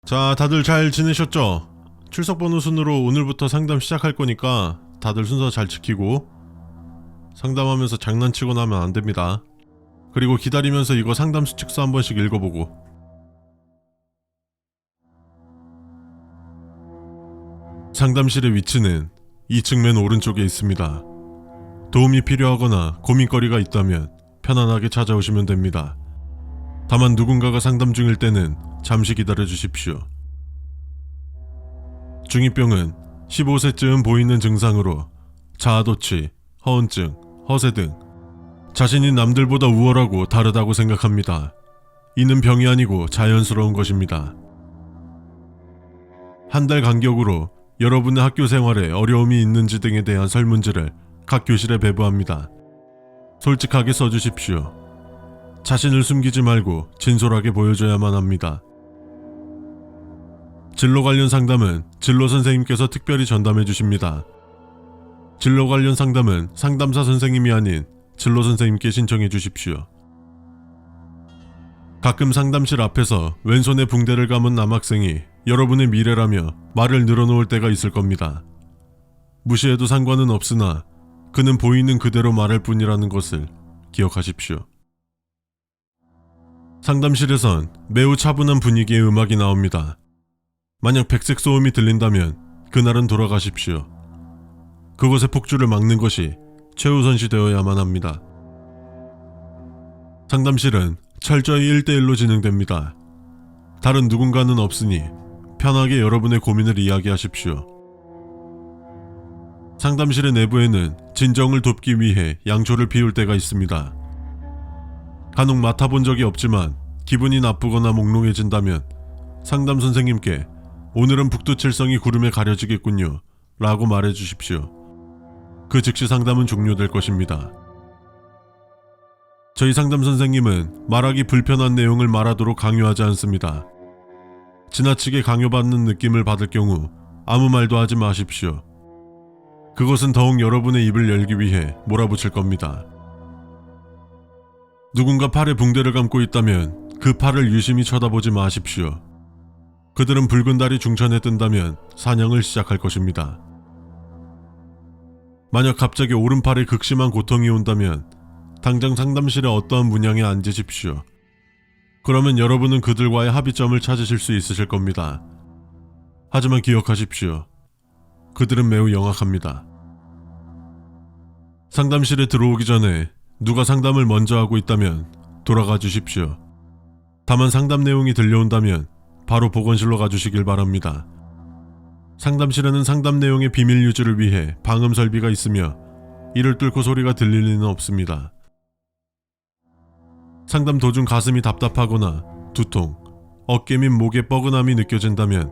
자, 다들 잘 지내셨죠? 출석 번호 순으로 오늘부터 상담 시작할 거니까 다들 순서 잘 지키고 상담하면서 장난치고 나면 안 됩니다. 그리고 기다리면서 이거 상담 수칙서 한 번씩 읽어보고. 상담실의 위치는 2층 맨 오른쪽에 있습니다. 도움이 필요하거나 고민거리가 있다면 편안하게 찾아오시면 됩니다. 다만 누군가가 상담 중일 때는 잠시 기다려 주십시오. 중2병은 15세쯤 보이는 증상으로 자아도취, 허언증, 허세 등 자신이 남들보다 우월하고 다르다고 생각합니다. 이는 병이 아니고 자연스러운 것입니다. 한 달 간격으로 여러분의 학교 생활에 어려움이 있는지 등에 대한 설문지를 각 교실에 배부합니다. 솔직하게 써주십시오. 자신을 숨기지 말고 진솔하게 보여줘야만 합니다. 진로 관련 상담은 진로 선생님께서 특별히 전담해 주십니다. 진로 관련 상담은 상담사 선생님이 아닌 진로 선생님께 신청해 주십시오. 가끔 상담실 앞에서 왼손에 붕대를 감은 남학생이 여러분의 미래라며 말을 늘어놓을 때가 있을 겁니다. 무시해도 상관은 없으나 그는 보이는 그대로 말할 뿐이라는 것을 기억하십시오. 상담실에선 매우 차분한 분위기의 음악이 나옵니다. 만약 백색 소음이 들린다면 그날은 돌아가십시오. 그것의 폭주를 막는 것이 최우선시 되어야만 합니다. 상담실은 철저히 1대1로 진행됩니다. 다른 누군가는 없으니 편하게 여러분의 고민을 이야기하십시오. 상담실의 내부에는 진정을 돕기 위해 양초를 피울 때가 있습니다. 간혹 맡아본 적이 없지만 기분이 나쁘거나 몽롱해진다면 상담 선생님께 오늘은 북두칠성이 구름에 가려지겠군요 라고 말해주십시오. 그 즉시 상담은 종료될 것입니다. 저희 상담 선생님은 말하기 불편한 내용을 말하도록 강요하지 않습니다. 지나치게 강요받는 느낌을 받을 경우 아무 말도 하지 마십시오. 그것은 더욱 여러분의 입을 열기 위해 몰아붙일 겁니다. 누군가 팔에 붕대를 감고 있다면 그 팔을 유심히 쳐다보지 마십시오. 그들은 붉은 달이 중천에 뜬다면 사냥을 시작할 것입니다. 만약 갑자기 오른팔에 극심한 고통이 온다면 당장 상담실의 어떠한 문양에 앉으십시오. 그러면 여러분은 그들과의 합의점을 찾으실 수 있으실 겁니다. 하지만 기억하십시오. 그들은 매우 영악합니다. 상담실에 들어오기 전에 누가 상담을 먼저 하고 있다면 돌아가 주십시오. 다만 상담 내용이 들려온다면 바로 보건실로 가주시길 바랍니다. 상담실에는 상담 내용의 비밀 유지를 위해 방음 설비가 있으며 이를 뚫고 소리가 들릴 리는 없습니다. 상담 도중 가슴이 답답하거나 두통, 어깨 및 목에 뻐근함이 느껴진다면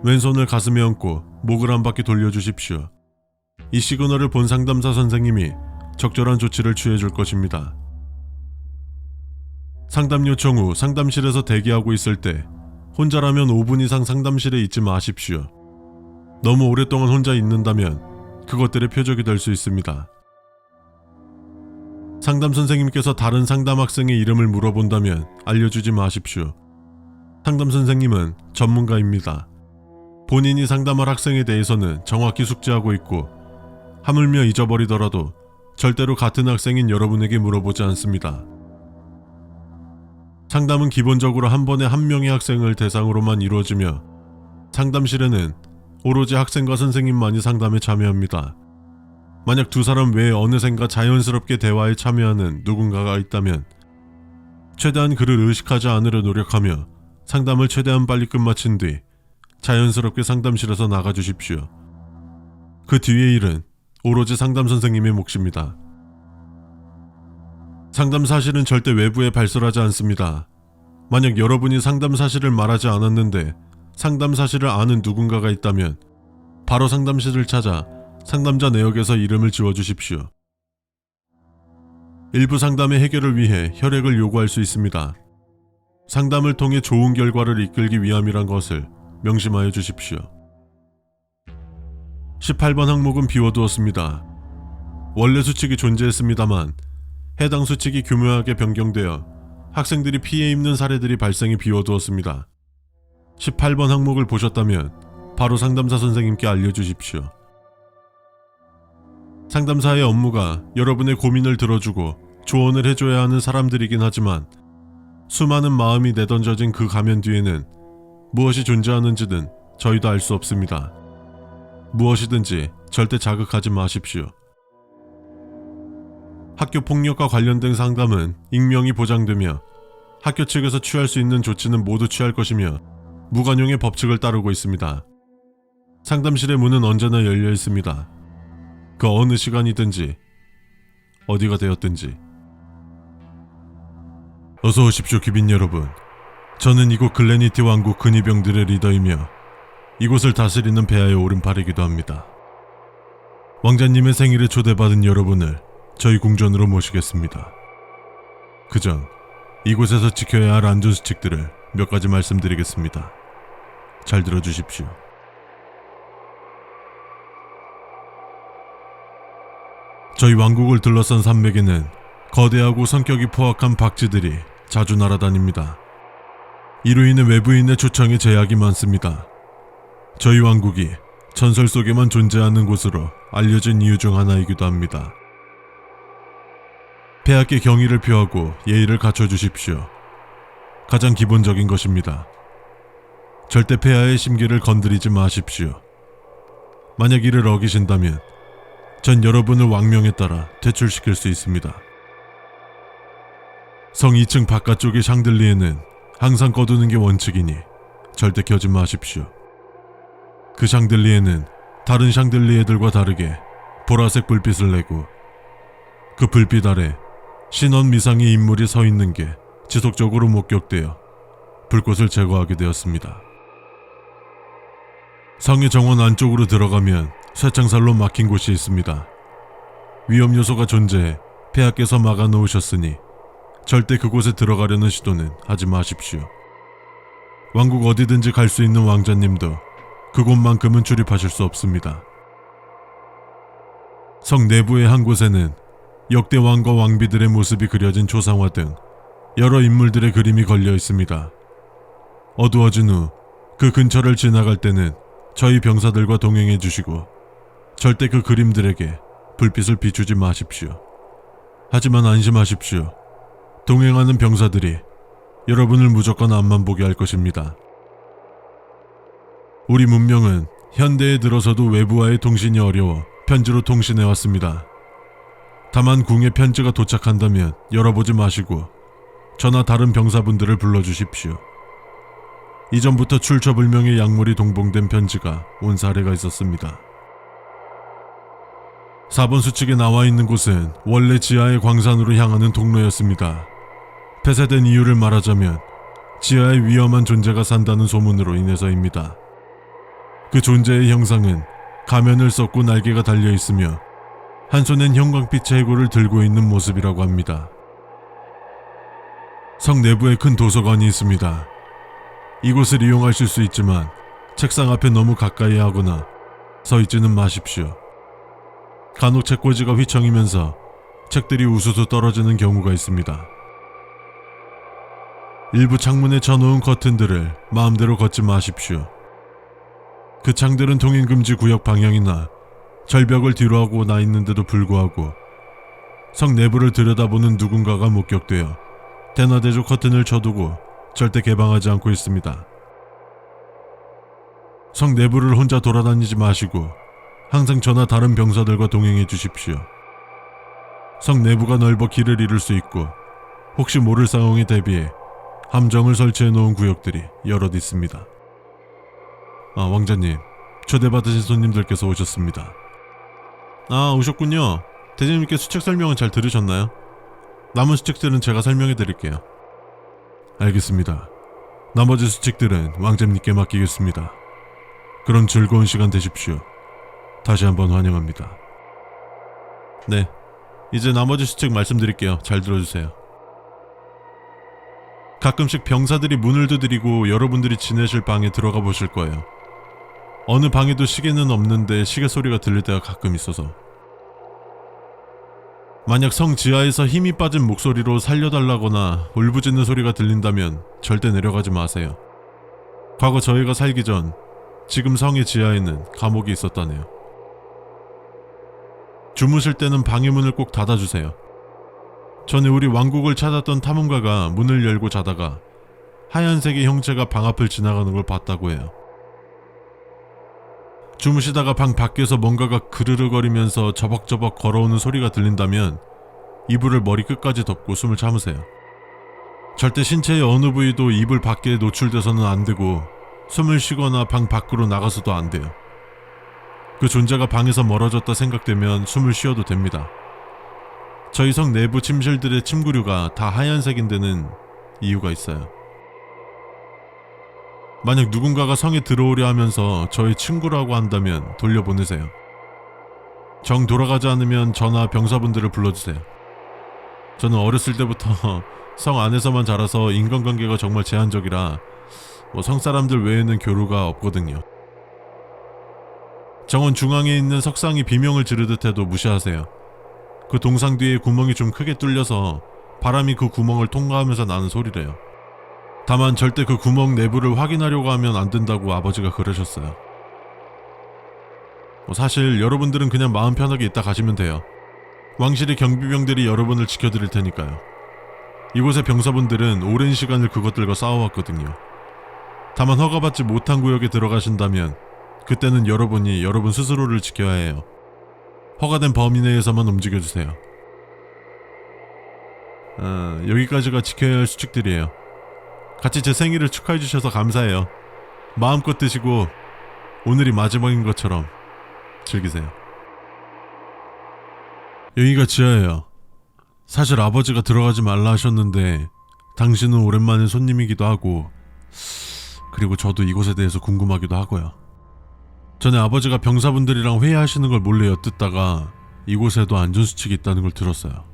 왼손을 가슴에 얹고 목을 한 바퀴 돌려주십시오. 이 시그널을 본 상담사 선생님이 적절한 조치를 취해줄 것입니다. 상담 요청 후 상담실에서 대기하고 있을 때 혼자라면 5분 이상 상담실에 있지 마십시오. 너무 오랫동안 혼자 있는다면 그것들의 표적이 될 수 있습니다. 상담 선생님께서 다른 상담 학생의 이름을 물어본다면 알려주지 마십시오. 상담 선생님은 전문가입니다. 본인이 상담할 학생에 대해서는 정확히 숙지하고 있고 하물며 잊어버리더라도 절대로 같은 학생인 여러분에게 물어보지 않습니다. 상담은 기본적으로 한 번에 한 명의 학생을 대상으로만 이루어지며 상담실에는 오로지 학생과 선생님만이 상담에 참여합니다. 만약 두 사람 외에 어느샌가 자연스럽게 대화에 참여하는 누군가가 있다면 최대한 그를 의식하지 않으려 노력하며 상담을 최대한 빨리 끝마친 뒤 자연스럽게 상담실에서 나가주십시오. 그 뒤의 일은 오로지 상담 선생님의 몫입니다. 상담 사실은 절대 외부에 발설하지 않습니다. 만약 여러분이 상담 사실을 말하지 않았는데 상담 사실을 아는 누군가가 있다면 바로 상담실을 찾아 상담자 내역에서 이름을 지워주십시오. 일부 상담의 해결을 위해 혈액을 요구할 수 있습니다. 상담을 통해 좋은 결과를 이끌기 위함이란 것을 명심하여 주십시오. 18번 항목은 비워두었습니다. 원래 수칙이 존재했습니다만 해당 수칙이 교묘하게 변경되어 학생들이 피해 입는 사례들이 발생해 비워두었습니다. 18번 항목을 보셨다면 바로 상담사 선생님께 알려주십시오. 상담사의 업무가 여러분의 고민을 들어주고 조언을 해줘야 하는 사람들이긴 하지만 수많은 마음이 내던져진 그 가면 뒤에는 무엇이 존재하는지는 저희도 알 수 없습니다. 무엇이든지 절대 자극하지 마십시오. 학교 폭력과 관련된 상담은 익명이 보장되며 학교 측에서 취할 수 있는 조치는 모두 취할 것이며 무관용의 법칙을 따르고 있습니다. 상담실의 문은 언제나 열려 있습니다. 그 어느 시간이든지 어디가 되었든지. 어서 오십시오, 귀빈 여러분. 저는 이곳 글래니티 왕국 근위병들의 리더이며 이곳을 다스리는 폐하의 오른팔이기도 합니다. 왕자님의 생일에 초대받은 여러분을 저희 궁전으로 모시겠습니다. 그전 이곳에서 지켜야 할 안전수칙들을 몇 가지 말씀드리겠습니다. 잘 들어주십시오. 저희 왕국을 둘러싼 산맥에는 거대하고 성격이 포악한 박쥐들이 자주 날아다닙니다. 이로 인해 외부인의 초청에 제약이 많습니다. 저희 왕국이 전설 속에만 존재하는 곳으로 알려진 이유 중 하나이기도 합니다. 폐하께 경의를 표하고 예의를 갖춰주십시오. 가장 기본적인 것입니다. 절대 폐하의 심기를 건드리지 마십시오. 만약 이를 어기신다면 전 여러분을 왕명에 따라 퇴출시킬 수 있습니다. 성 2층 바깥쪽의 샹들리에는 항상 꺼두는 게 원칙이니 절대 켜지 마십시오. 그 샹들리에는 다른 샹들리에들과 다르게 보라색 불빛을 내고 그 불빛 아래 신원 미상의 인물이 서 있는 게 지속적으로 목격되어 불꽃을 제거하게 되었습니다. 성의 정원 안쪽으로 들어가면 쇠창살로 막힌 곳이 있습니다. 위험 요소가 존재해 폐하께서 막아 놓으셨으니 절대 그곳에 들어가려는 시도는 하지 마십시오. 왕국 어디든지 갈 수 있는 왕자님도 그곳만큼은 출입하실 수 없습니다. 성 내부의 한 곳에는 역대 왕과 왕비들의 모습이 그려진 초상화 등 여러 인물들의 그림이 걸려 있습니다. 어두워진 후 그 근처를 지나갈 때는 저희 병사들과 동행해 주시고 절대 그 그림들에게 불빛을 비추지 마십시오. 하지만 안심하십시오. 동행하는 병사들이 여러분을 무조건 앞만 보게 할 것입니다. 우리 문명은 현대에 들어서도 외부와의 통신이 어려워 편지로 통신해왔습니다. 다만 궁에 편지가 도착한다면 열어보지 마시고 저나 다른 병사분들을 불러주십시오. 이전부터 출처불명의 약물이 동봉된 편지가 온 사례가 있었습니다. 4번 수칙에 나와 있는 곳은 원래 지하의 광산으로 향하는 통로였습니다. 폐쇄된 이유를 말하자면 지하에 위험한 존재가 산다는 소문으로 인해서입니다. 그 존재의 형상은 가면을 썼고 날개가 달려 있으며 한 손엔 형광빛의 해골을 들고 있는 모습이라고 합니다. 성 내부에 큰 도서관이 있습니다. 이곳을 이용하실 수 있지만 책상 앞에 너무 가까이 하거나 서 있지는 마십시오. 간혹 책꽂이가 휘청이면서 책들이 우수수 떨어지는 경우가 있습니다. 일부 창문에 쳐놓은 커튼들을 마음대로 걷지 마십시오. 그 창들은 통행금지 구역 방향이나 절벽을 뒤로하고 나 있는데도 불구하고 성 내부를 들여다보는 누군가가 목격되어 대나대조 커튼을 쳐두고 절대 개방하지 않고 있습니다. 성 내부를 혼자 돌아다니지 마시고 항상 저나 다른 병사들과 동행해 주십시오. 성 내부가 넓어 길을 잃을 수 있고 혹시 모를 상황에 대비해 함정을 설치해 놓은 구역들이 여럿 있습니다. 왕자님, 초대받으신 손님들께서 오셨습니다. 오셨군요. 대장님께 수책 설명은 잘 들으셨나요? 남은 수책들은 제가 설명해 드릴게요. 알겠습니다. 나머지 수칙들은 왕자님께 맡기겠습니다. 그럼 즐거운 시간 되십시오. 다시 한번 환영합니다. 네, 이제 나머지 수칙 말씀드릴게요. 잘 들어주세요. 가끔씩 병사들이 문을 두드리고 여러분들이 지내실 방에 들어가 보실 거예요. 어느 방에도 시계는 없는데 시계 소리가 들릴 때가 가끔 있어서. 만약 성 지하에서 힘이 빠진 목소리로 살려달라거나 울부짖는 소리가 들린다면 절대 내려가지 마세요. 과거 저희가 살기 전 지금 성의 지하에는 감옥이 있었다네요. 주무실 때는 방의 문을 꼭 닫아주세요. 전에 우리 왕국을 찾았던 탐험가가 문을 열고 자다가 하얀색의 형체가 방 앞을 지나가는 걸 봤다고 해요. 주무시다가 방 밖에서 뭔가가 그르르거리면서 저벅저벅 걸어오는 소리가 들린다면 이불을 머리 끝까지 덮고 숨을 참으세요. 절대 신체의 어느 부위도 이불 밖에 노출돼서는 안 되고 숨을 쉬거나 방 밖으로 나가서도 안 돼요. 그 존재가 방에서 멀어졌다 생각되면 숨을 쉬어도 됩니다. 저희 성 내부 침실들의 침구류가 다 하얀색인 데는 이유가 있어요. 만약 누군가가 성에 들어오려 하면서 저희 친구라고 한다면 돌려보내세요. 정 돌아가지 않으면 저나 병사분들을 불러주세요. 저는 어렸을 때부터 성 안에서만 자라서 인간관계가 정말 제한적이라 성 사람들 외에는 교류가 없거든요. 정원 중앙에 있는 석상이 비명을 지르듯 해도 무시하세요. 그 동상 뒤에 구멍이 좀 크게 뚫려서 바람이 그 구멍을 통과하면서 나는 소리래요. 다만 절대 그 구멍 내부를 확인하려고 하면 안 된다고 아버지가 그러셨어요. 사실 여러분들은 그냥 마음 편하게 있다 가시면 돼요. 왕실의 경비병들이 여러분을 지켜드릴 테니까요. 이곳의 병사분들은 오랜 시간을 그것들과 싸워왔거든요. 다만 허가받지 못한 구역에 들어가신다면 그때는 여러분이 여러분 스스로를 지켜야 해요. 허가된 범위 내에서만 움직여주세요. 여기까지가 지켜야 할 수칙들이에요. 같이 제 생일을 축하해주셔서 감사해요. 마음껏 드시고 오늘이 마지막인 것처럼 즐기세요. 여기가 지하예요. 사실 아버지가 들어가지 말라 하셨는데 당신은 오랜만에 손님이기도 하고 그리고 저도 이곳에 대해서 궁금하기도 하고요. 전에 아버지가 병사분들이랑 회의하시는 걸 몰래 엿듣다가 이곳에도 안전수칙이 있다는 걸 들었어요.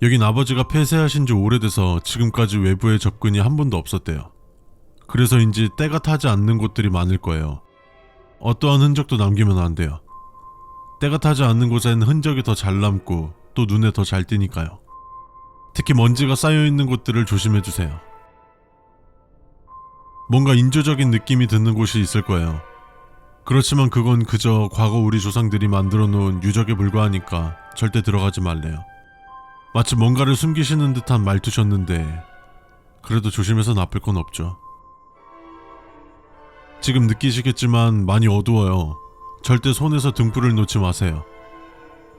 여긴 아버지가 폐쇄하신 지 오래돼서 지금까지 외부의 접근이 한 번도 없었대요. 그래서인지 때가 타지 않는 곳들이 많을 거예요. 어떠한 흔적도 남기면 안 돼요. 때가 타지 않는 곳에는 흔적이 더 잘 남고 또 눈에 더 잘 띄니까요. 특히 먼지가 쌓여있는 곳들을 조심해주세요. 뭔가 인조적인 느낌이 드는 곳이 있을 거예요. 그렇지만 그건 그저 과거 우리 조상들이 만들어 놓은 유적에 불과하니까 절대 들어가지 말래요. 마치 뭔가를 숨기시는 듯한 말투셨는데 그래도 조심해서 나쁠 건 없죠. 지금 느끼시겠지만 많이 어두워요. 절대 손에서 등불을 놓지 마세요.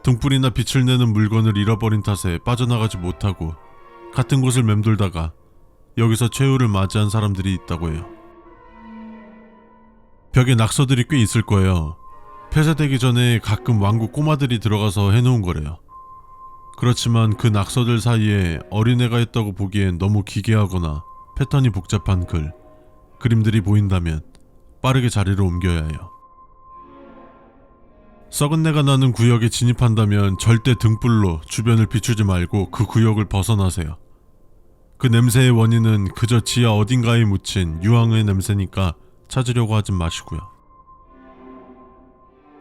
등불이나 빛을 내는 물건을 잃어버린 탓에 빠져나가지 못하고 같은 곳을 맴돌다가 여기서 최후를 맞이한 사람들이 있다고 해요. 벽에 낙서들이 꽤 있을 거예요. 폐쇄되기 전에 가끔 왕국 꼬마들이 들어가서 해놓은 거래요. 그렇지만 그 낙서들 사이에 어린애가 했다고 보기엔 너무 기괴하거나 패턴이 복잡한 그림들이 보인다면 빠르게 자리를 옮겨야 해요. 썩은 내가 나는 구역에 진입한다면 절대 등불로 주변을 비추지 말고 그 구역을 벗어나세요. 그 냄새의 원인은 그저 지하 어딘가에 묻힌 유황의 냄새니까 찾으려고 하진 마시고요.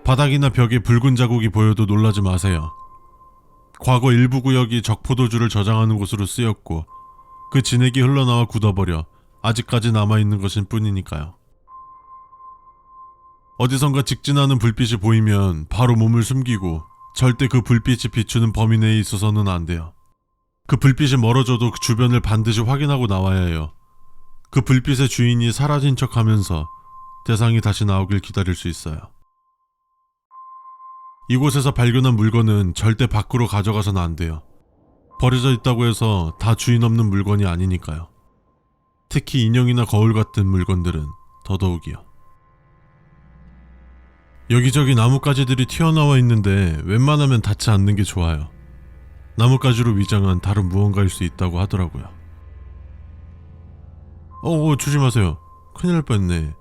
바닥이나 벽에 붉은 자국이 보여도 놀라지 마세요. 과거 일부 구역이 적포도주를 저장하는 곳으로 쓰였고 그 진액이 흘러나와 굳어버려 아직까지 남아있는 것일 뿐이니까요. 어디선가 직진하는 불빛이 보이면 바로 몸을 숨기고 절대 그 불빛이 비추는 범위 내에 있어서는 안 돼요. 그 불빛이 멀어져도 그 주변을 반드시 확인하고 나와야 해요. 그 불빛의 주인이 사라진 척 하면서 대상이 다시 나오길 기다릴 수 있어요. 이곳에서 발견한 물건은 절대 밖으로 가져가서는 안 돼요. 버려져 있다고 해서 다 주인 없는 물건이 아니니까요. 특히 인형이나 거울 같은 물건들은 더더욱이요. 여기저기 나뭇가지들이 튀어나와 있는데 웬만하면 닿지 않는 게 좋아요. 나뭇가지로 위장한 다른 무언가일 수 있다고 하더라고요. 조심하세요. 큰일 날 뻔했네.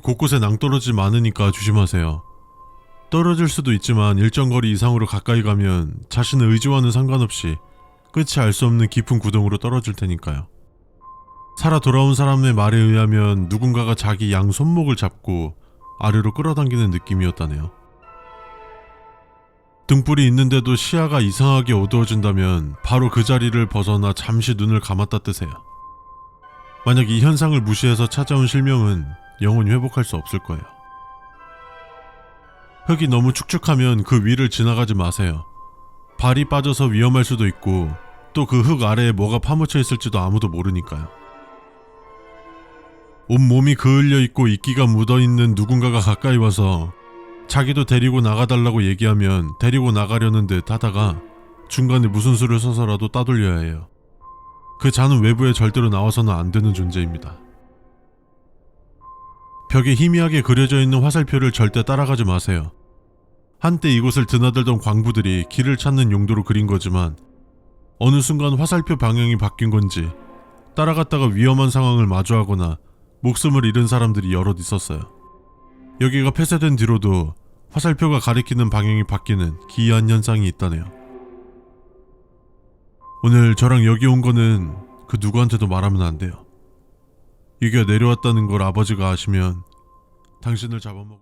곳곳에 낭떠러지 많으니까 조심하세요. 떨어질 수도 있지만 일정 거리 이상으로 가까이 가면 자신의 의지와는 상관없이 끝이 알 수 없는 깊은 구덩으로 떨어질 테니까요. 살아 돌아온 사람의 말에 의하면 누군가가 자기 양 손목을 잡고 아래로 끌어당기는 느낌이었다네요. 등불이 있는데도 시야가 이상하게 어두워진다면 바로 그 자리를 벗어나 잠시 눈을 감았다 뜨세요. 만약 이 현상을 무시해서 찾아온 실명은 영원히 회복할 수 없을 거예요. 흙이 너무 축축하면 그 위를 지나가지 마세요. 발이 빠져서 위험할 수도 있고 또 그 흙 아래에 뭐가 파묻혀 있을지도 아무도 모르니까요. 온몸이 그을려 있고 이끼가 묻어있는 누군가가 가까이 와서 자기도 데리고 나가달라고 얘기하면 데리고 나가려는 듯 하다가 중간에 무슨 수를 써서라도 따돌려야 해요. 그 잔은 외부에 절대로 나와서는 안 되는 존재입니다. 벽에 희미하게 그려져 있는 화살표를 절대 따라가지 마세요. 한때 이곳을 드나들던 광부들이 길을 찾는 용도로 그린 거지만 어느 순간 화살표 방향이 바뀐 건지 따라갔다가 위험한 상황을 마주하거나 목숨을 잃은 사람들이 여럿 있었어요. 여기가 폐쇄된 뒤로도 화살표가 가리키는 방향이 바뀌는 기이한 현상이 있다네요. 오늘 저랑 여기 온 거는 그 누구한테도 말하면 안 돼요. 유기가 내려왔다는 걸 아버지가 아시면 당신을 잡아먹...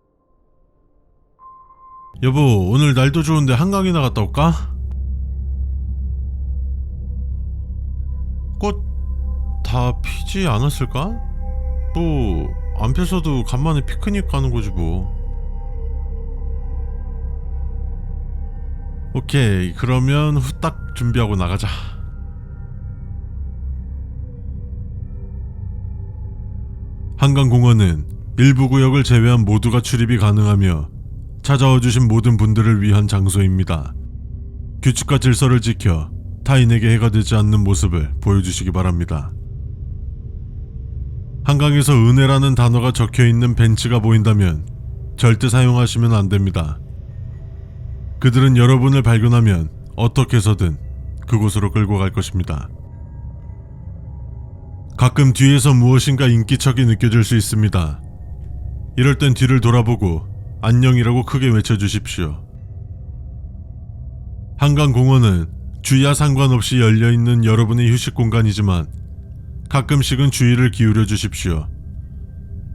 여보, 오늘 날도 좋은데 한강이나 갔다 올까? 꽃 다 피지 않았을까? 뭐 안 펴서도 간만에 피크닉 가는 거지 뭐. 오케이, 그러면 후딱 준비하고 나가자. 한강공원은 일부 구역을 제외한 모두가 출입이 가능하며 찾아와 주신 모든 분들을 위한 장소입니다. 규칙과 질서를 지켜 타인에게 해가 되지 않는 모습을 보여주시기 바랍니다. 한강에서 은혜라는 단어가 적혀있는 벤치가 보인다면 절대 사용하시면 안됩니다. 그들은 여러분을 발견하면 어떻게 해서든 그곳으로 끌고 갈 것입니다. 가끔 뒤에서 무엇인가 인기척이 느껴질 수 있습니다. 이럴 땐 뒤를 돌아보고 안녕이라고 크게 외쳐주십시오. 한강공원은 주야 상관없이 열려있는 여러분의 휴식 공간이지만 가끔씩은 주의를 기울여 주십시오.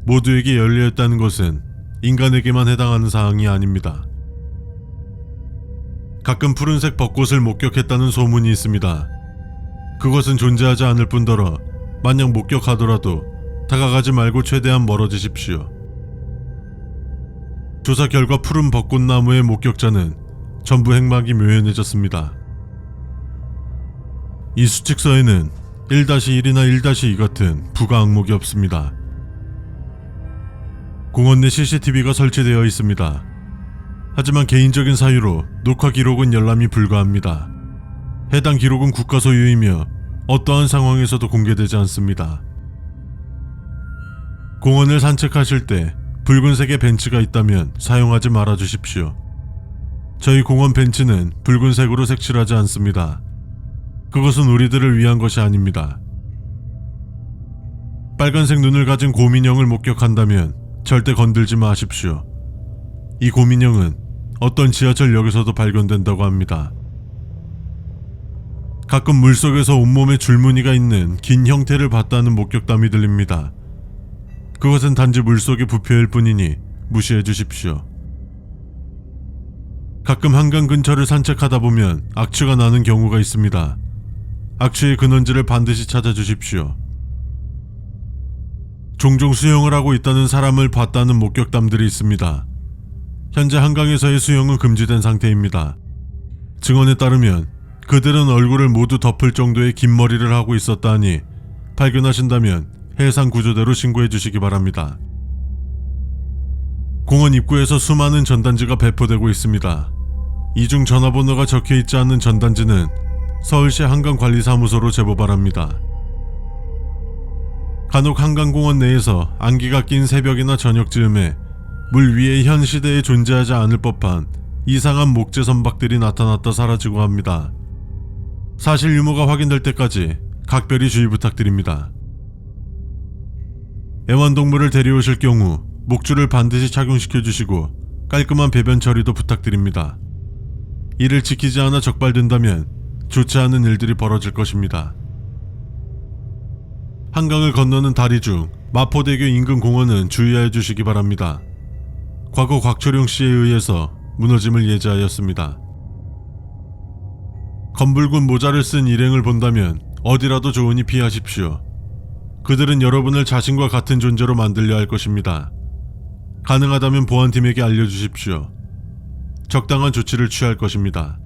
모두에게 열려있다는 것은 인간에게만 해당하는 사항이 아닙니다. 가끔 푸른색 벚꽃을 목격했다는 소문이 있습니다. 그것은 존재하지 않을 뿐더러 만약 목격하더라도 다가가지 말고 최대한 멀어지십시오. 조사 결과 푸른 벚꽃나무의 목격자는 전부 행막이 묘연해졌습니다. 이 수칙서에는 1-1이나 1-2 같은 부가 항목이 없습니다. 공원 내 CCTV가 설치되어 있습니다. 하지만 개인적인 사유로 녹화 기록은 열람이 불가합니다. 해당 기록은 국가 소유이며 어떠한 상황에서도 공개되지 않습니다. 공원을 산책하실 때 붉은색의 벤치가 있다면 사용하지 말아 주십시오. 저희 공원 벤치는 붉은색으로 색칠하지 않습니다. 그것은 우리들을 위한 것이 아닙니다. 빨간색 눈을 가진 곰인형을 목격한다면 절대 건들지 마십시오. 이 곰인형은 어떤 지하철역에서도 발견된다고 합니다. 가끔 물속에서 온몸에 줄무늬가 있는 긴 형태를 봤다는 목격담이 들립니다. 그것은 단지 물속의 부표일 뿐이니 무시해 주십시오. 가끔 한강 근처를 산책하다 보면 악취가 나는 경우가 있습니다. 악취의 근원지를 반드시 찾아주십시오. 종종 수영을 하고 있다는 사람을 봤다는 목격담들이 있습니다. 현재 한강에서의 수영은 금지된 상태입니다. 증언에 따르면 그들은 얼굴을 모두 덮을 정도의 긴 머리를 하고 있었다 하니 발견하신다면 해상 구조대로 신고해 주시기 바랍니다. 공원 입구에서 수많은 전단지가 배포되고 있습니다. 이 중 전화번호가 적혀있지 않은 전단지는 서울시 한강관리사무소로 제보 바랍니다. 간혹 한강공원 내에서 안개가 낀 새벽이나 저녁 즈음에 물 위에 현 시대에 존재하지 않을 법한 이상한 목재 선박들이 나타났다 사라지고 합니다. 사실 유무가 확인될 때까지 각별히 주의 부탁드립니다. 애완동물을 데려오실 경우 목줄을 반드시 착용시켜 주시고 깔끔한 배변 처리도 부탁드립니다. 이를 지키지 않아 적발된다면 좋지 않은 일들이 벌어질 것입니다. 한강을 건너는 다리 중 마포대교 인근 공원은 주의하여 주시기 바랍니다. 과거 곽초룡 씨에 의해서 무너짐을 예지하였습니다. 검붉은 모자를 쓴 일행을 본다면 어디라도 좋으니 피하십시오. 그들은 여러분을 자신과 같은 존재로 만들려 할 것입니다. 가능하다면 보안팀에게 알려주십시오. 적당한 조치를 취할 것입니다.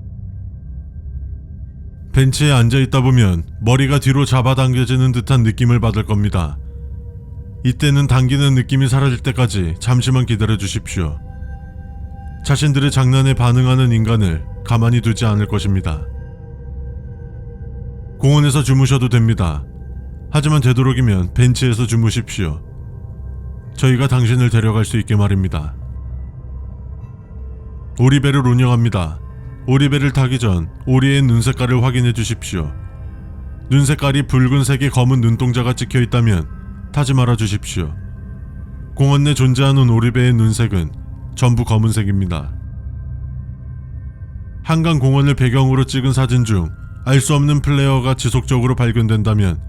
벤치에 앉아있다 보면 머리가 뒤로 잡아당겨지는 듯한 느낌을 받을 겁니다. 이때는 당기는 느낌이 사라질 때까지 잠시만 기다려 주십시오. 자신들의 장난에 반응하는 인간을 가만히 두지 않을 것입니다. 공원에서 주무셔도 됩니다. 하지만 되도록이면 벤치에서 주무십시오. 저희가 당신을 데려갈 수 있게 말입니다. 오리배를 운영합니다. 오리배를 타기 전 오리의 눈 색깔을 확인해 주십시오. 눈 색깔이 붉은색의 검은 눈동자가 찍혀 있다면 타지 말아 주십시오. 공원 내 존재하는 오리배의 눈색은 전부 검은색입니다. 한강 공원을 배경으로 찍은 사진 중 알 수 없는 플레이어가 지속적으로 발견된다면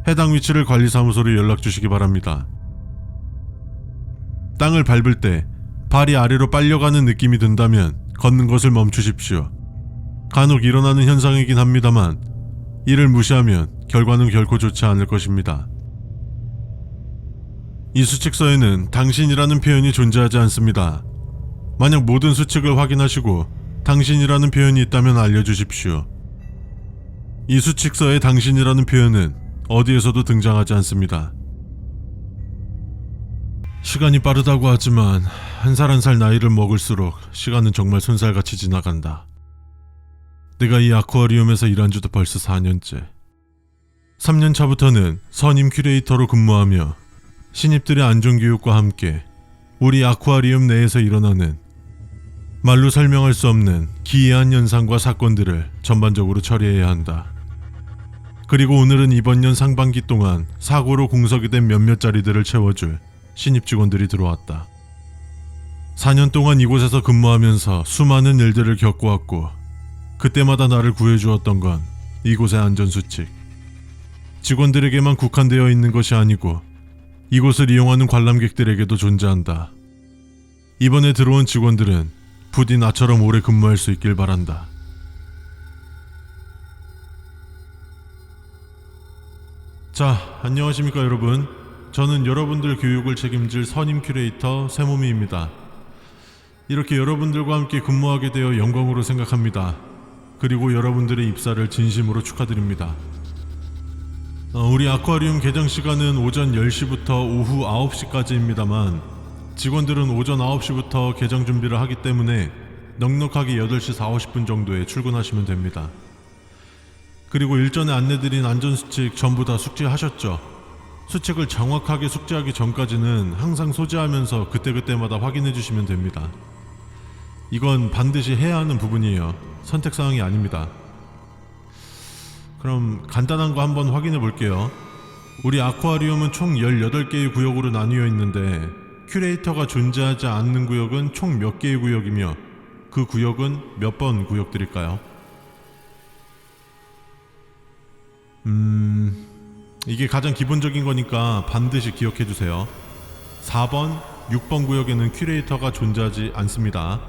해당 위치를 관리사무소로 연락 주시기 바랍니다. 땅을 밟을 때 발이 아래로 빨려가는 느낌이 든다면 걷는 것을 멈추십시오. 간혹 일어나는 현상이긴 합니다만 이를 무시하면 결과는 결코 좋지 않을 것입니다. 이 수칙서에는 당신이라는 표현이 존재하지 않습니다. 만약 모든 수칙을 확인하시고 당신이라는 표현이 있다면 알려주십시오. 이 수칙서의 당신이라는 표현은 어디에서도 등장하지 않습니다. 시간이 빠르다고 하지만 한 살 한 살 나이를 먹을수록 시간은 정말 손살같이 지나간다. 내가 이 아쿠아리움에서 일한 지도 벌써 4년째. 3년 차부터는 선임 큐레이터로 근무하며 신입들의 안전교육과 함께 우리 아쿠아리움 내에서 일어나는 말로 설명할 수 없는 기이한 현상과 사건들을 전반적으로 처리해야 한다. 그리고 오늘은 이번 년 상반기 동안 사고로 공석이 된 몇몇 자리들을 채워줄 신입 직원들이 들어왔다. 4년 동안 이곳에서 근무하면서 수많은 일들을 겪어왔고 그때마다 나를 구해주었던 건 이곳의 안전수칙. 직원들에게만 국한되어 있는 것이 아니고 이곳을 이용하는 관람객들에게도 존재한다. 이번에 들어온 직원들은 부디 나처럼 오래 근무할 수 있길 바란다. 자, 안녕하십니까 여러분. 저는 여러분들 교육을 책임질 선임 큐레이터 세모미입니다. 이렇게 여러분들과 함께 근무하게 되어 영광으로 생각합니다. 그리고 여러분들의 입사를 진심으로 축하드립니다. 우리 아쿠아리움 개장 시간은 오전 10시부터 오후 9시까지입니다만 직원들은 오전 9시부터 개장 준비를 하기 때문에 넉넉하게 8시 40분 정도에 출근하시면 됩니다. 그리고 일전에 안내드린 안전수칙 전부 다 숙지하셨죠? 수칙을 정확하게 숙지하기 전까지는 항상 소지하면서 그때그때마다 확인해 주시면 됩니다. 이건 반드시 해야 하는 부분이에요. 선택사항이 아닙니다. 그럼 간단한 거 한번 확인해 볼게요. 우리 아쿠아리움은 총 18개의 구역으로 나뉘어 있는데 큐레이터가 존재하지 않는 구역은 총 몇 개의 구역이며 그 구역은 몇 번 구역들일까요? 이게 가장 기본적인 거니까 반드시 기억해 주세요. 4번, 6번 구역에는 큐레이터가 존재하지 않습니다.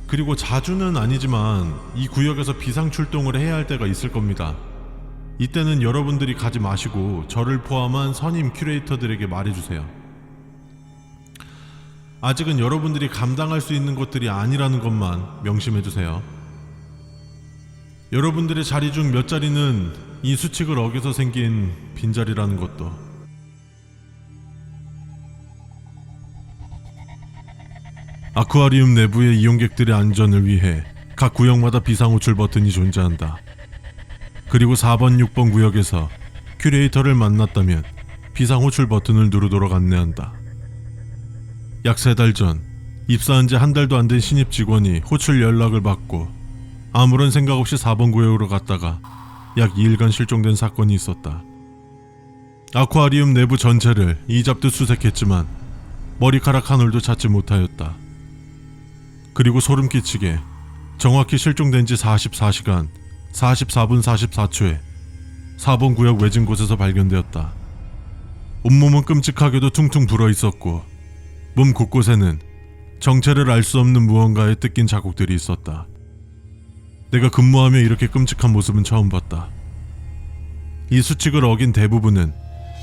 그리고 자주는 아니지만 이 구역에서 비상 출동을 해야 할 때가 있을 겁니다. 이때는 여러분들이 가지 마시고 저를 포함한 선임 큐레이터들에게 말해주세요. 아직은 여러분들이 감당할 수 있는 것들이 아니라는 것만 명심해주세요. 여러분들의 자리 중 몇 자리는 이 수칙을 어겨서 생긴 빈자리라는 것도. 아쿠아리움 내부의 이용객들의 안전을 위해 각 구역마다 비상호출 버튼이 존재한다. 그리고 4번, 6번 구역에서 큐레이터를 만났다면 비상호출 버튼을 누르도록 안내한다. 약 3달 전 입사한 지 한 달도 안 된 신입 직원이 호출 연락을 받고 아무런 생각 없이 4번 구역으로 갔다가 약 2일간 실종된 사건이 있었다. 아쿠아리움 내부 전체를 이잡듯 수색했지만 머리카락 한 올도 찾지 못하였다. 그리고 소름 끼치게 정확히 실종된 지 44시간 44분 44초에 4번 구역 외진 곳에서 발견되었다. 온몸은 끔찍하게도 퉁퉁 불어 있었고 몸 곳곳에는 정체를 알 수 없는 무언가에 뜯긴 자국들이 있었다. 내가 근무하며 이렇게 끔찍한 모습은 처음 봤다. 이 수칙을 어긴 대부분은,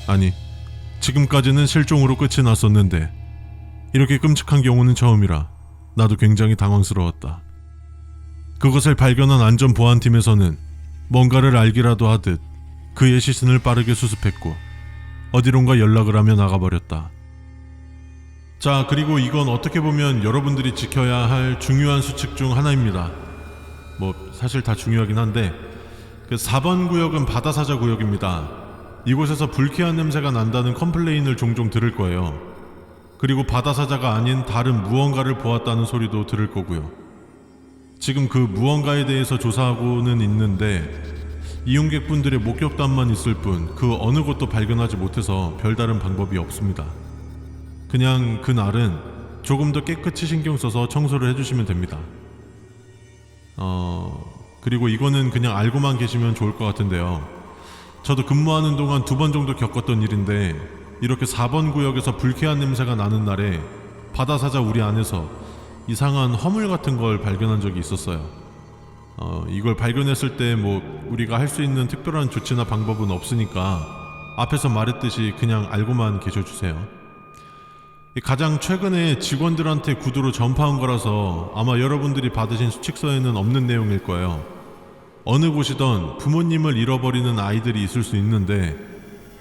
아니, 지금까지는 실종으로 끝이 났었는데 이렇게 끔찍한 경우는 처음이라 나도 굉장히 당황스러웠다. 그것을 발견한 안전보안팀에서는 뭔가를 알기라도 하듯 그의 시신을 빠르게 수습했고 어디론가 연락을 하며 나가버렸다. 자, 그리고 이건 어떻게 보면 여러분들이 지켜야 할 중요한 수칙 중 하나입니다. 사실 다 중요하긴 한데 그 4번 구역은 바다사자 구역입니다. 이곳에서 불쾌한 냄새가 난다는 컴플레인을 종종 들을 거예요. 그리고 바다사자가 아닌 다른 무언가를 보았다는 소리도 들을 거고요. 지금 그 무언가에 대해서 조사하고는 있는데 이용객분들의 목격담만 있을 뿐 그 어느 곳도 발견하지 못해서 별다른 방법이 없습니다. 그냥 그날은 조금 더 깨끗이 신경 써서 청소를 해주시면 됩니다. 그리고 이거는 그냥 알고만 계시면 좋을 것 같은데요. 저도 근무하는 동안 2번 정도 겪었던 일인데 이렇게 4번 구역에서 불쾌한 냄새가 나는 날에 바다사자 우리 안에서 이상한 허물 같은 걸 발견한 적이 있었어요. 이걸 발견했을 때 우리가 할 수 있는 특별한 조치나 방법은 없으니까 앞에서 말했듯이 그냥 알고만 계셔주세요. 가장 최근에 직원들한테 구두로 전파한 거라서 아마 여러분들이 받으신 수칙서에는 없는 내용일 거예요. 어느 곳이든 부모님을 잃어버리는 아이들이 있을 수 있는데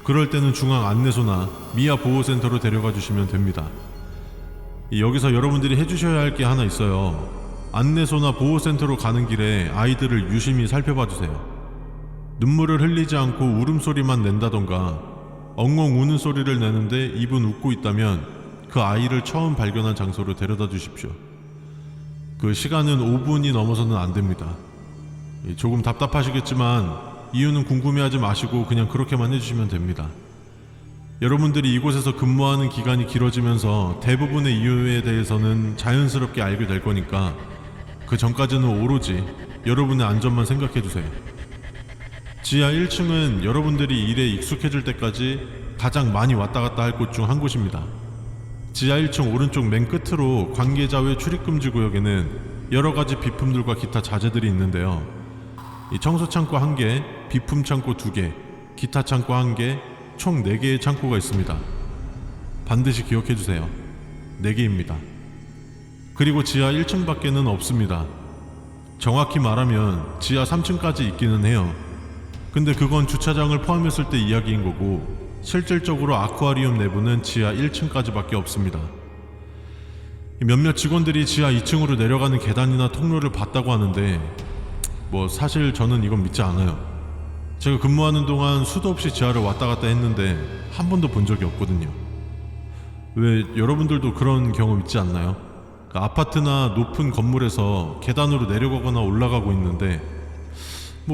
그럴 때는 중앙 안내소나 미아 보호센터로 데려가 주시면 됩니다. 여기서 여러분들이 해주셔야 할 게 하나 있어요. 안내소나 보호센터로 가는 길에 아이들을 유심히 살펴봐 주세요. 눈물을 흘리지 않고 울음소리만 낸다던가 엉엉 우는 소리를 내는데 입은 웃고 있다면 그 아이를 처음 발견한 장소로 데려다 주십시오. 그 시간은 5분이 넘어서는 안 됩니다. 조금 답답하시겠지만 이유는 궁금해하지 마시고 그냥 그렇게만 해주시면 됩니다. 여러분들이 이곳에서 근무하는 기간이 길어지면서 대부분의 이유에 대해서는 자연스럽게 알게 될 거니까 그 전까지는 오로지 여러분의 안전만 생각해주세요. 지하 1층은 여러분들이 일에 익숙해질 때까지 가장 많이 왔다 갔다 할 곳 중 한 곳입니다. 지하 1층 오른쪽 맨 끝으로 관계자외 출입금지 구역에는 여러가지 비품들과 기타 자재들이 있는데요. 이 청소창고 1개, 비품창고 2개, 기타 창고 1개, 총 4개의 창고가 있습니다. 반드시 기억해주세요. 4개입니다. 그리고 지하 1층 밖에는 없습니다. 정확히 말하면 지하 3층까지 있기는 해요. 근데 그건 주차장을 포함했을 때 이야기인 거고 실질적으로 아쿠아리움 내부는 지하 1층까지 밖에 없습니다. 몇몇 직원들이 지하 2층으로 내려가는 계단이나 통로를 봤다고 하는데 사실 저는 이건 믿지 않아요. 제가 근무하는 동안 수도 없이 지하를 왔다 갔다 했는데 한 번도 본 적이 없거든요. 왜 여러분들도 그런 경험 있지 않나요? 아파트나 높은 건물에서 계단으로 내려가거나 올라가고 있는데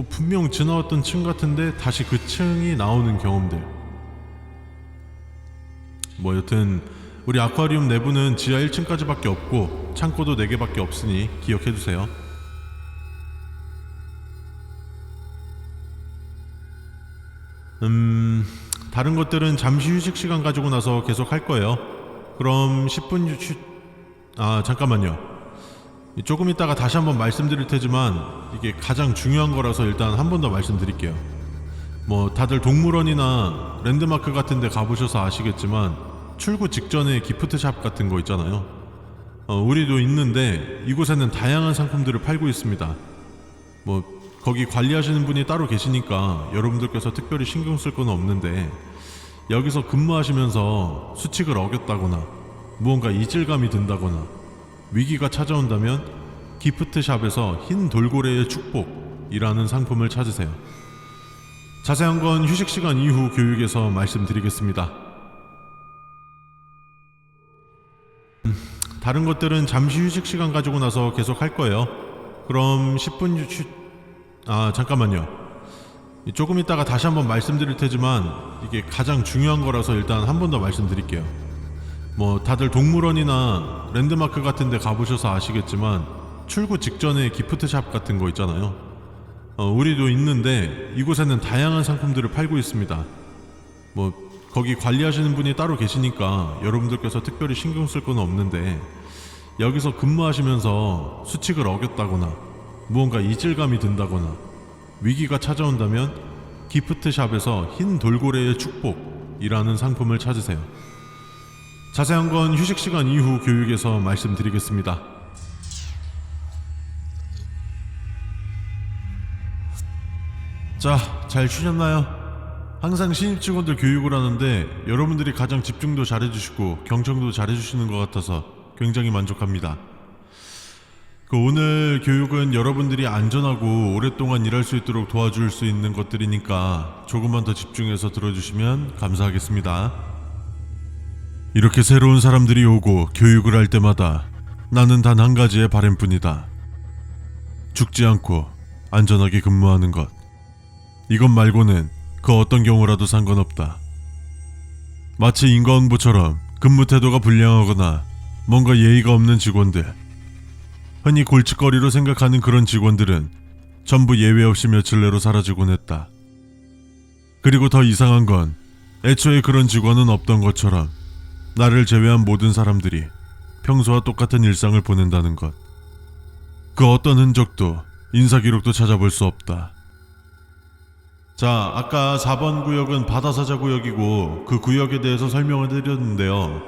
분명 지나왔던 층 같은데 다시 그 층이 나오는 경험들. 여튼 우리 아쿠아리움 내부는 지하 1층까지 밖에 없고 창고도 4개밖에 없으니 기억해주세요. 다른 것들은 잠시 휴식 시간 가지고 나서 계속 할 거예요. 그럼 10분 잠깐만요. 조금 있다가 다시 한번 말씀드릴 테지만 이게 가장 중요한 거라서 일단 한 번 더 말씀드릴게요. 다들 동물원이나 랜드마크 같은 데 가보셔서 아시겠지만 출구 직전에 기프트샵 같은 거 있잖아요. 우리도 있는데 이곳에는 다양한 상품들을 팔고 있습니다. 거기 관리하시는 분이 따로 계시니까 여러분들께서 특별히 신경 쓸 건 없는데 여기서 근무하시면서 수칙을 어겼다거나 무언가 이질감이 든다거나 위기가 찾아온다면 기프트샵에서 흰 돌고래의 축복이라는 상품을 찾으세요. 자세한 건 휴식시간 이후 교육에서 말씀드리겠습니다. 다른 것들은 잠시 휴식시간 가지고 나서 계속 할 거예요. 그럼 10분 잠깐만요. 조금 있다가 다시 한번 말씀드릴 테지만 이게 가장 중요한 거라서 일단 한 번 더 말씀드릴게요. 다들 동물원이나 랜드마크 같은 데 가보셔서 아시겠지만 출구 직전에 기프트샵 같은 거 있잖아요. 우리도 있는데 이곳에는 다양한 상품들을 팔고 있습니다. 거기 관리하시는 분이 따로 계시니까 여러분들께서 특별히 신경 쓸 건 없는데 여기서 근무하시면서 수칙을 어겼다거나 무언가 이질감이 든다거나 위기가 찾아온다면 기프트샵에서 흰 돌고래의 축복이라는 상품을 찾으세요. 자세한 건 휴식시간 이후 교육에서 말씀드리겠습니다. 자, 잘 쉬셨나요? 항상 신입 직원들 교육을 하는데 여러분들이 가장 집중도 잘해주시고 경청도 잘해주시는 것 같아서 굉장히 만족합니다. 오늘 교육은 여러분들이 안전하고 오랫동안 일할 수 있도록 도와줄 수 있는 것들이니까 조금만 더 집중해서 들어주시면 감사하겠습니다. 이렇게 새로운 사람들이 오고 교육을 할 때마다 나는 단 한 가지의 바람뿐이다. 죽지 않고 안전하게 근무하는 것. 이것 말고는 그 어떤 경우라도 상관없다. 마치 인과응보처럼 근무 태도가 불량하거나 뭔가 예의가 없는 직원들, 흔히 골칫거리로 생각하는 그런 직원들은 전부 예외 없이 며칠 내로 사라지곤 했다. 그리고 더 이상한 건 애초에 그런 직원은 없던 것처럼 나를 제외한 모든 사람들이 평소와 똑같은 일상을 보낸다는 것. 그 어떤 흔적도 인사기록도 찾아볼 수 없다. 자, 아까 4번 구역은 바다사자 구역이고 그 구역에 대해서 설명을 드렸는데요.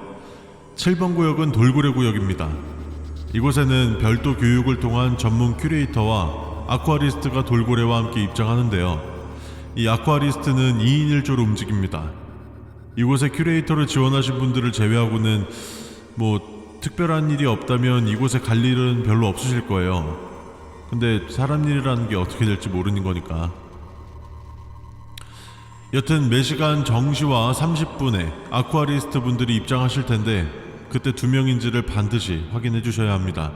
7번 구역은 돌고래 구역입니다. 이곳에는 별도 교육을 통한 전문 큐레이터와 아쿠아리스트가 돌고래와 함께 입장하는데요. 이 아쿠아리스트는 2인 1조로 움직입니다. 이곳에 큐레이터를 지원하신 분들을 제외하고는 특별한 일이 없다면 이곳에 갈 일은 별로 없으실 거예요. 근데 사람 일이라는 게 어떻게 될지 모르는 거니까. 여튼 매시간 정시와 30분에 아쿠아리스트 분들이 입장하실 텐데 그때 2명인지를 반드시 확인해 주셔야 합니다.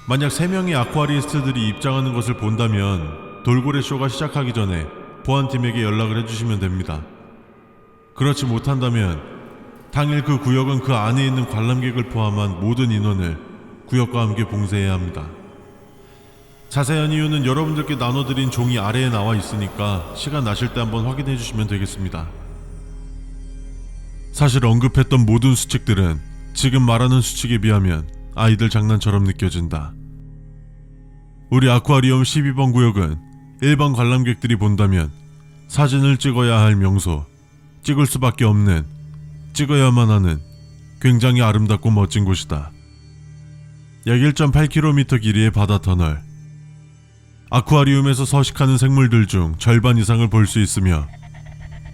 만약 3명의 아쿠아리스트들이 입장하는 것을 본다면 돌고래 쇼가 시작하기 전에 보안팀에게 연락을 해주시면 됩니다. 그렇지 못한다면 당일 그 구역은 그 안에 있는 관람객을 포함한 모든 인원을 구역과 함께 봉쇄해야 합니다. 자세한 이유는 여러분들께 나눠드린 종이 아래에 나와 있으니까 시간 나실 때 한번 확인해 주시면 되겠습니다. 사실 언급했던 모든 수칙들은 지금 말하는 수칙에 비하면 아이들 장난처럼 느껴진다. 우리 아쿠아리움 12번 구역은 일반 관람객들이 본다면 사진을 찍어야 할 명소, 찍을 수밖에 없는, 찍어야만 하는 굉장히 아름답고 멋진 곳이다. 약 1.8km 길이의 바다 터널. 아쿠아리움에서 서식하는 생물들 중 절반 이상을 볼 수 있으며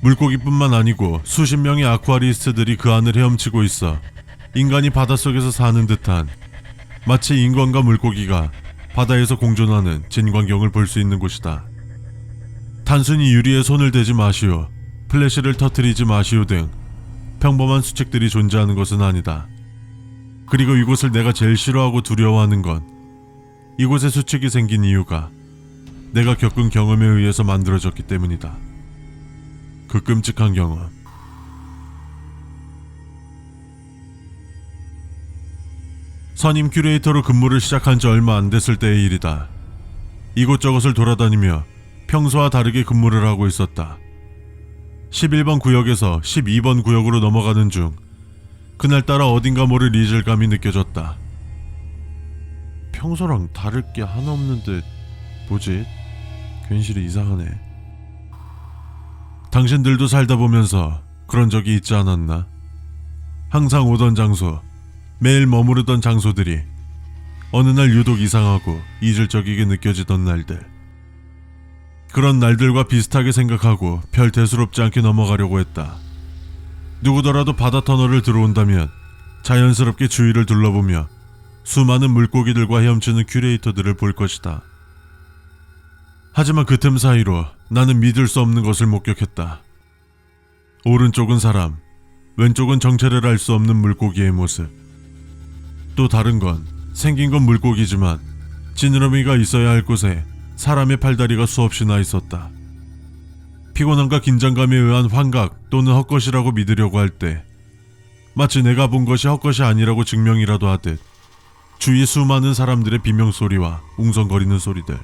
물고기뿐만 아니고 수십 명의 아쿠아리스트들이 그 안을 헤엄치고 있어 인간이 바닷속에서 사는 듯한, 마치 인간과 물고기가 바다에서 공존하는 진광경을 볼 수 있는 곳이다. 단순히 유리에 손을 대지 마시오, 플래시를 터뜨리지 마시오 등 평범한 수칙들이 존재하는 것은 아니다. 그리고 이곳을 내가 제일 싫어하고 두려워하는 건 이곳에 수칙이 생긴 이유가 내가 겪은 경험에 의해서 만들어졌기 때문이다. 그 끔찍한 경험. 선임 큐레이터로 근무를 시작한 지 얼마 안 됐을 때의 일이다. 이곳저곳을 돌아다니며 평소와 다르게 근무를 하고 있었다. 11번 구역에서 12번 구역으로 넘어가는 중 그날따라 어딘가 모를 이질감이 느껴졌다. 평소랑 다를 게 하나 없는데 뭐지? 괜시리 이상하네. 당신들도 살다 보면서 그런 적이 있지 않았나? 항상 오던 장소, 매일 머무르던 장소들이 어느 날 유독 이상하고 이질적이게 느껴지던 날들. 그런 날들과 비슷하게 생각하고 별 대수롭지 않게 넘어가려고 했다. 누구더라도 바다 터널을 들어온다면 자연스럽게 주위를 둘러보며 수많은 물고기들과 헤엄치는 큐레이터들을 볼 것이다. 하지만 그 틈 사이로 나는 믿을 수 없는 것을 목격했다. 오른쪽은 사람, 왼쪽은 정체를 알 수 없는 물고기의 모습. 또 다른 건 생긴 건 물고기지만 지느러미가 있어야 할 곳에 사람의 팔다리가 수없이 나 있었다. 피곤함과 긴장감에 의한 환각 또는 헛것이라고 믿으려고 할 때 마치 내가 본 것이 헛것이 아니라고 증명이라도 하듯 주위 수많은 사람들의 비명소리와 웅성거리는 소리들.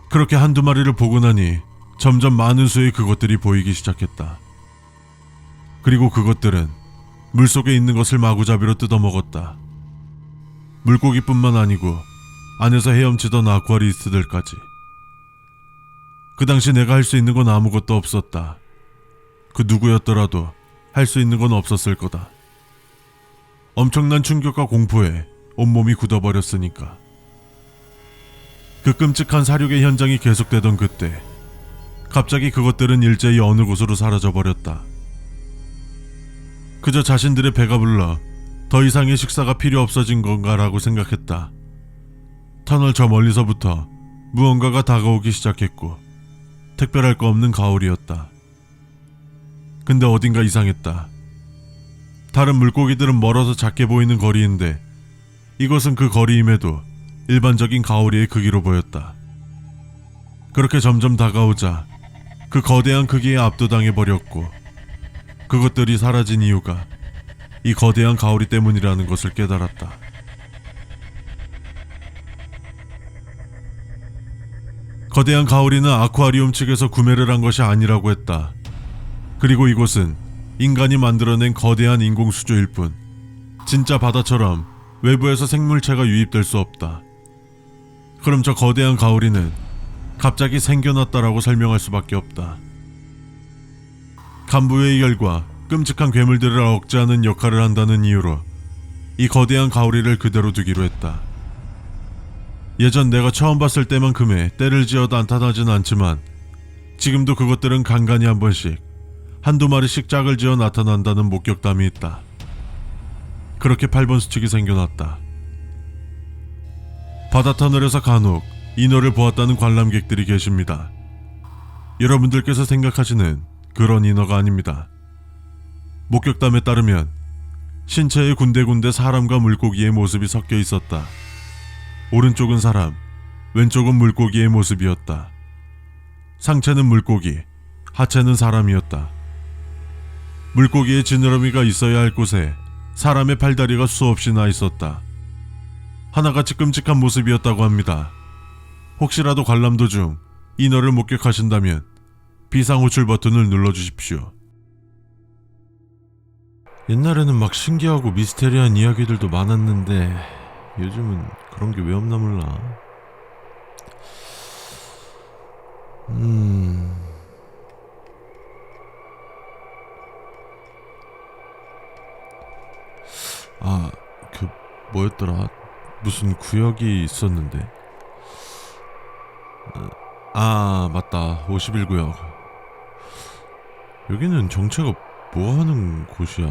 그렇게 한두 마리를 보고 나니 점점 많은 수의 그것들이 보이기 시작했다. 그리고 그것들은 물속에 있는 것을 마구잡이로 뜯어먹었다. 물고기뿐만 아니고 안에서 헤엄치던 아쿠아리스트들까지. 그 당시 내가 할 수 있는 건 아무것도 없었다. 그 누구였더라도 할 수 있는 건 없었을 거다. 엄청난 충격과 공포에 온몸이 굳어버렸으니까. 그 끔찍한 사륙의 현장이 계속되던 그때 갑자기 그것들은 일제히 어느 곳으로 사라져버렸다. 그저 자신들의 배가 불러 더 이상의 식사가 필요 없어진 건가라고 생각했다. 터널 저 멀리서부터 무언가가 다가오기 시작했고 특별할 거 없는 가을이었다. 근데 어딘가 이상했다. 다른 물고기들은 멀어서 작게 보이는 거리인데 이것은 그 거리임에도 일반적인 가오리의 크기로 보였다. 그렇게 점점 다가오자 그 거대한 크기에 압도당해버렸고 그것들이 사라진 이유가 이 거대한 가오리 때문이라는 것을 깨달았다. 거대한 가오리는 아쿠아리움 측에서 구매를 한 것이 아니라고 했다. 그리고 이곳은 인간이 만들어낸 거대한 인공수조일 뿐 진짜 바다처럼 외부에서 생물체가 유입될 수 없다. 그럼 저 거대한 가오리는 갑자기 생겨났다라고 설명할 수밖에 없다. 간부의 결과 끔찍한 괴물들을 억제하는 역할을 한다는 이유로 이 거대한 가오리를 그대로 두기로 했다. 예전 내가 처음 봤을 때만큼의 때를 지어 나타나진 않지만 지금도 그것들은 간간히 한 번씩 한두 마리씩 짝을 지어 나타난다는 목격담이 있다. 그렇게 8번 수칙이 생겨났다. 바다터널에서 간혹 인어를 보았다는 관람객들이 계십니다. 여러분들께서 생각하시는 그런 인어가 아닙니다. 목격담에 따르면 신체에 군데군데 사람과 물고기의 모습이 섞여 있었다. 오른쪽은 사람, 왼쪽은 물고기의 모습이었다. 상체는 물고기, 하체는 사람이었다. 물고기의 지느러미가 있어야 할 곳에 사람의 팔다리가 수없이 나 있었다. 하나같이 끔찍한 모습이었다고 합니다. 혹시라도 관람 도중 인어를 목격하신다면 비상호출 버튼을 눌러주십시오. 옛날에는 막 신기하고 미스테리한 이야기들도 많았는데 요즘은 그런 게 왜 없나 몰라. 뭐였더라? 무슨 구역이 있었는데. 맞다. 51구역. 여기는 정체가 뭐 하는 곳이야?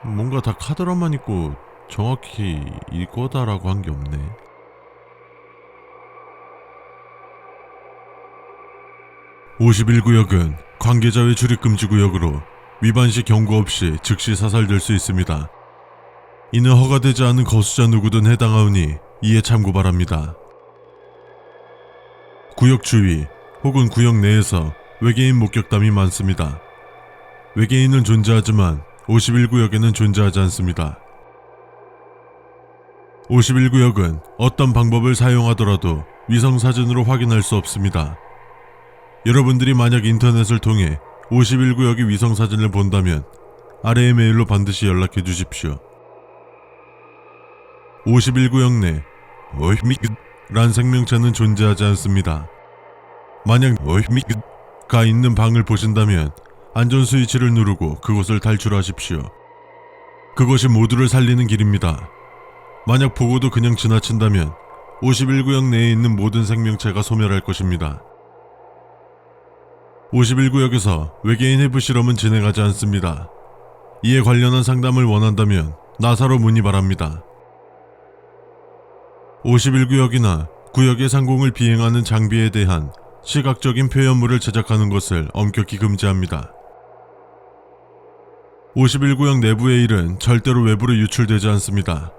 뭔가 다 카드라만 있고 정확히 이거다라고 한 게 없네. (51구역은) 관계자 외 출입 금지 구역으로 위반 시 경고 없이 즉시 사살될 수 있습니다. 이는 허가되지 않은 거수자 누구든 해당하오니 이해 참고 바랍니다. 구역 주위 혹은 구역 내에서 외계인 목격담이 많습니다. 외계인은 존재하지만 51구역에는 존재하지 않습니다. 51구역은 어떤 방법을 사용하더라도 위성사진으로 확인할 수 없습니다. 여러분들이 만약 인터넷을 통해 51구역의 위성사진을 본다면 아래의 메일로 반드시 연락해 주십시오. 51구역 내 란 생명체는 존재하지 않습니다. 만약 가 있는 방을 보신다면 안전 스위치를 누르고 그곳을 탈출하십시오. 그것이 모두를 살리는 길입니다. 만약 보고도 그냥 지나친다면 51구역 내에 있는 모든 생명체가 소멸할 것입니다. 51구역에서 외계인 해부 실험은 진행하지 않습니다. 이에 관련한 상담을 원한다면 나사로 문의 바랍니다. 51구역이나 구역의 상공을 비행하는 장비에 대한 시각적인 표현물을 제작하는 것을 엄격히 금지합니다. 51구역 내부의 일은 절대로 외부로 유출되지 않습니다.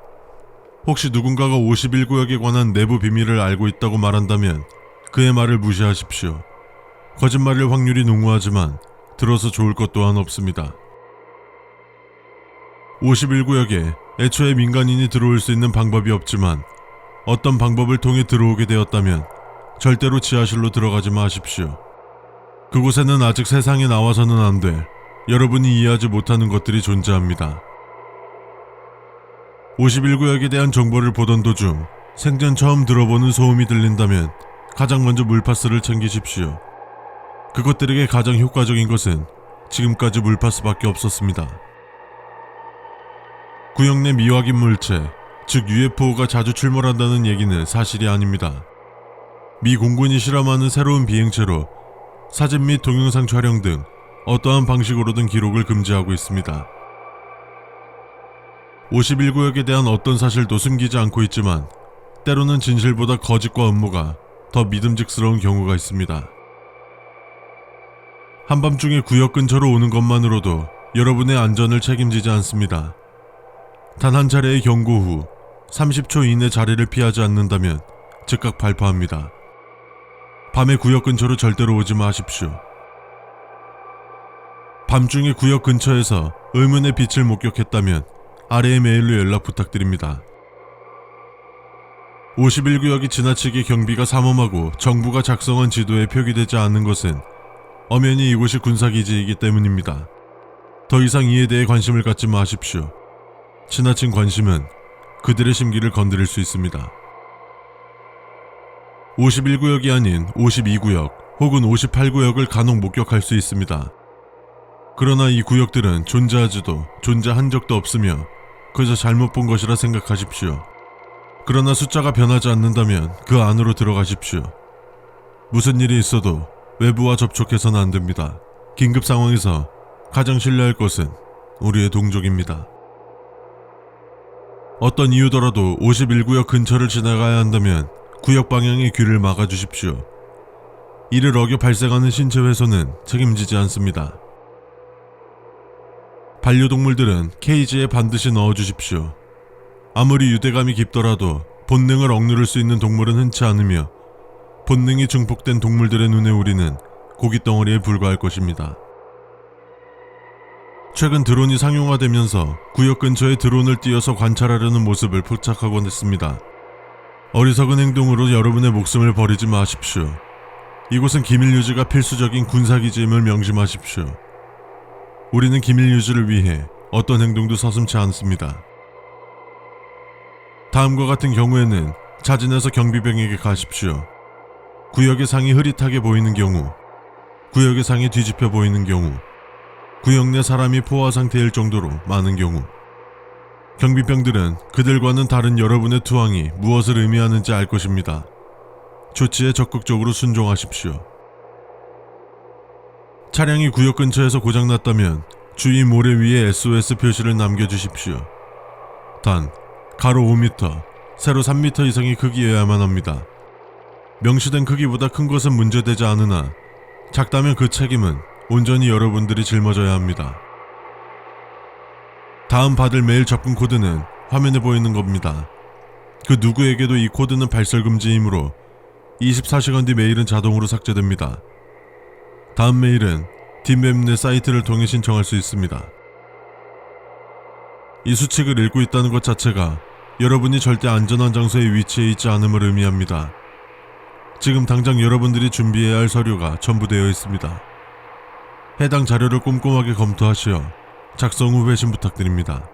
혹시 누군가가 51구역에 관한 내부 비밀을 알고 있다고 말한다면 그의 말을 무시하십시오. 거짓말일 확률이 농후하지만 들어서 좋을 것 또한 없습니다. 51구역에 애초에 민간인이 들어올 수 있는 방법이 없지만 어떤 방법을 통해 들어오게 되었다면 절대로 지하실로 들어가지 마십시오. 그곳에는 아직 세상에 나와서는 안 될 여러분이 이해하지 못하는 것들이 존재합니다. 51구역에 대한 정보를 보던 도중 생전 처음 들어보는 소음이 들린다면 가장 먼저 물파스를 챙기십시오. 그것들에게 가장 효과적인 것은 지금까지 물파스밖에 없었습니다. 구역 내 미확인 물체, 즉 UFO가 자주 출몰한다는 얘기는 사실이 아닙니다. 미 공군이 실험하는 새로운 비행체로 사진 및 동영상 촬영 등 어떠한 방식으로든 기록을 금지하고 있습니다. 51구역에 대한 어떤 사실도 숨기지 않고 있지만 때로는 진실보다 거짓과 음모가 더 믿음직스러운 경우가 있습니다. 한밤중에 구역 근처로 오는 것만으로도 여러분의 안전을 책임지지 않습니다. 단 한 차례의 경고 후 30초 이내 자리를 피하지 않는다면 즉각 발포합니다. 밤에 구역 근처로 절대로 오지 마십시오. 밤중에 구역 근처에서 의문의 빛을 목격했다면 아래의 메일로 연락 부탁드립니다. 51구역이 지나치게 경비가 삼엄하고 정부가 작성한 지도에 표기되지 않는 것은 엄연히 이곳이 군사기지이기 때문입니다. 더 이상 이에 대해 관심을 갖지 마십시오. 지나친 관심은 그들의 심기를 건드릴 수 있습니다. 51구역이 아닌 52구역 혹은 58구역을 간혹 목격할 수 있습니다. 그러나 이 구역들은 존재하지도 존재한 적도 없으며 그저 잘못 본 것이라 생각하십시오. 그러나 숫자가 변하지 않는다면 그 안으로 들어가십시오. 무슨 일이 있어도 외부와 접촉해서는 안 됩니다. 긴급 상황에서 가장 신뢰할 것은 우리의 동족입니다. 어떤 이유더라도 51구역 근처를 지나가야 한다면 구역 방향의 귀를 막아주십시오. 이를 어겨 발생하는 신체 훼손은 책임지지 않습니다. 반려동물들은 케이지에 반드시 넣어주십시오. 아무리 유대감이 깊더라도 본능을 억누를 수 있는 동물은 흔치 않으며 본능이 증폭된 동물들의 눈에 우리는 고깃덩어리에 불과할 것입니다. 최근 드론이 상용화되면서 구역 근처에 드론을 띄워서 관찰하려는 모습을 포착하곤 했습니다. 어리석은 행동으로 여러분의 목숨을 버리지 마십시오. 이곳은 기밀 유지가 필수적인 군사기지임을 명심하십시오. 우리는 기밀 유지를 위해 어떤 행동도 서슴지 않습니다. 다음과 같은 경우에는 자진해서 경비병에게 가십시오. 구역의 상이 흐릿하게 보이는 경우, 구역의 상이 뒤집혀 보이는 경우, 구역 내 사람이 포화 상태일 정도로 많은 경우, 경비병들은 그들과는 다른 여러분의 투항이 무엇을 의미하는지 알 것입니다. 조치에 적극적으로 순종하십시오. 차량이 구역 근처에서 고장났다면 주위 모래 위에 SOS 표시를 남겨주십시오. 단, 가로 5m, 세로 3m 이상의 크기여야만 합니다. 명시된 크기보다 큰 것은 문제되지 않으나 작다면 그 책임은 온전히 여러분들이 짊어져야 합니다. 다음 받을 메일 접근 코드는 화면에 보이는 겁니다. 그 누구에게도 이 코드는 발설 금지이므로 24시간 뒤 메일은 자동으로 삭제됩니다. 다음 메일은 딥웹 내 사이트를 통해 신청할 수 있습니다. 이 수칙을 읽고 있다는 것 자체가 여러분이 절대 안전한 장소에 위치해 있지 않음을 의미합니다. 지금 당장 여러분들이 준비해야 할 서류가 첨부되어 있습니다. 해당 자료를 꼼꼼하게 검토하시어 작성 후 회신 부탁드립니다.